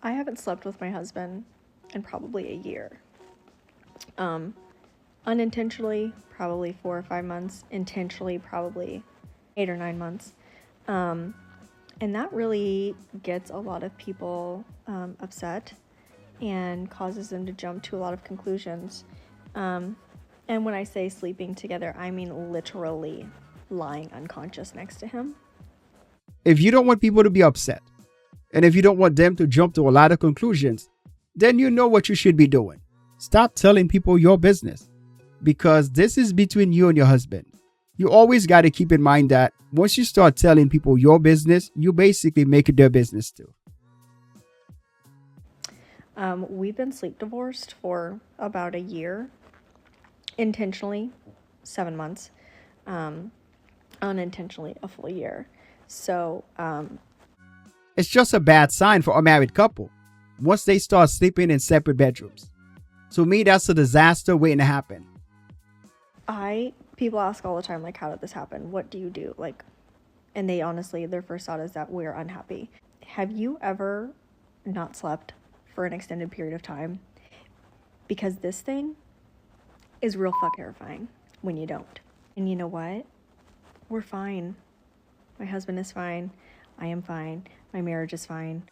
I haven't slept with my husband in probably a year. Unintentionally, probably 4 or 5 months. Intentionally, probably 8 or 9 months. And that really gets a lot of people upset and causes them to jump to a lot of conclusions. And when I say sleeping together, I mean literally lying unconscious next to him. If you don't want people to be upset, and if you don't want them to jump to a lot of conclusions, then you know what you should be doing. Stop telling people your business, because this is between you and your husband. You always got to keep in mind that once you start telling people your business, you basically make it their business too. We've been sleep divorced for about a year. Intentionally, 7 months. Unintentionally, a full year. So, It's just a bad sign for a married couple once they start sleeping in separate bedrooms. To me, that's a disaster waiting to happen. People ask all the time, like, how did this happen? What do you do? Like, and they honestly, their first thought is that we're unhappy. Have you ever not slept for an extended period of time? Because this thing is real fucking terrifying when you don't. And you know what? We're fine. My husband is fine. I am fine. My marriage is fine.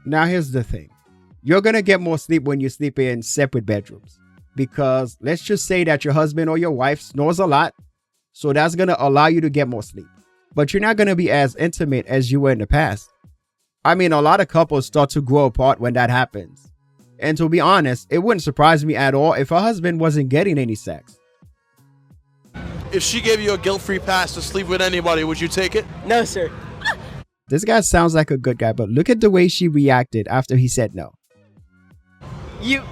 Now, here's the thing. You're going to get more sleep when you sleep in separate bedrooms. Because let's just say that your husband or your wife snores a lot. So that's going to allow you to get more sleep. But you're not going to be as intimate as you were in the past. I mean, a lot of couples start to grow apart when that happens. And to be honest, it wouldn't surprise me at all if her husband wasn't getting any sex. If she gave you a guilt-free pass to sleep with anybody, would you take it? No, sir. This guy sounds like a good guy, but look at the way she reacted after he said no. You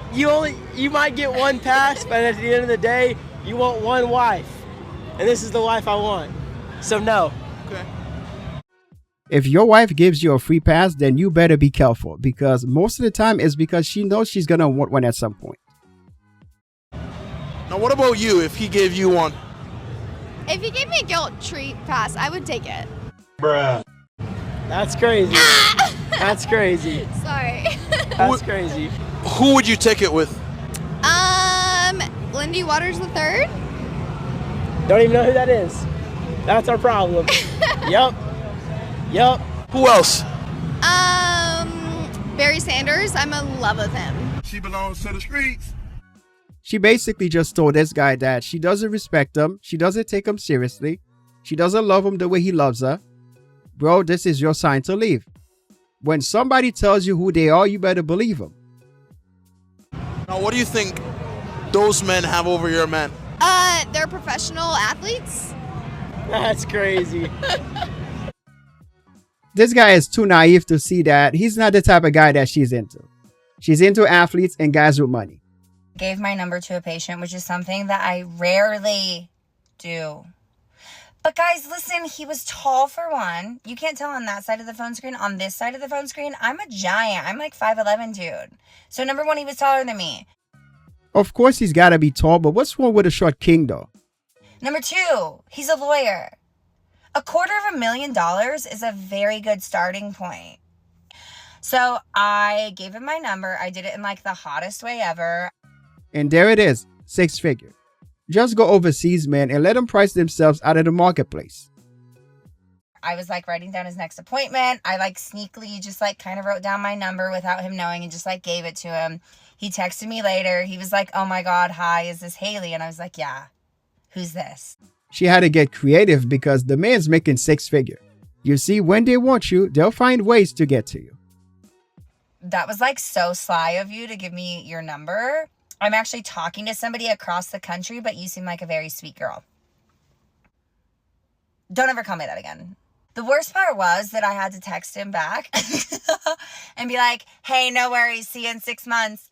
might get one pass, but at the end of the day, you want one wife. And this is the wife I want. So no. Okay. If your wife gives you a free pass, then you better be careful, because most of the time it's because she knows she's going to want one at some point. Now, what about you if he gave you one? If he gave me a guilt treat pass, I would take it. Bruh. That's crazy. That's crazy. Sorry. That's crazy. Who would you take it with? Lindy Waters III? Don't even know who that is. That's our problem. Yup. Who else? Barry Sanders. I'm in love with him. She belongs to the streets. She basically just told this guy that she doesn't respect him, she doesn't take him seriously, she doesn't love him the way he loves her. Bro, this is your sign to leave. When somebody tells you who they are, you better believe them. Now, what do you think those men have over your men? They're professional athletes. That's crazy. This guy is too naive to see that he's not the type of guy that she's into. She's into athletes and guys with money. Gave my number to a patient, which is something that I rarely do. But guys, listen, he was tall for one. You can't tell on that side of the phone screen. On this side of the phone screen, I'm a giant. I'm like 5'11", dude. So number one, he was taller than me. Of course he's gotta be tall, but what's wrong with a short king though? Number two, he's a lawyer. $250,000 is a very good starting point. So I gave him my number. I did it in like the hottest way ever. And there it is, 6 figure. Just go overseas, man, and let them price themselves out of the marketplace. I was like writing down his next appointment. I like sneakily just like kind of wrote down my number without him knowing and just like gave it to him. He texted me later. He was like, "Oh my God, hi, is this Haley?" And I was like, "Yeah, who's this?" She had to get creative because the man's making 6 figure. You see, when they want you, they'll find ways to get to you. That was like so sly of you to give me your number. I'm actually talking to somebody across the country, but you seem like a very sweet girl. Don't ever call me that again. The worst part was that I had to text him back and be like, "Hey, no worries. See you in 6 months."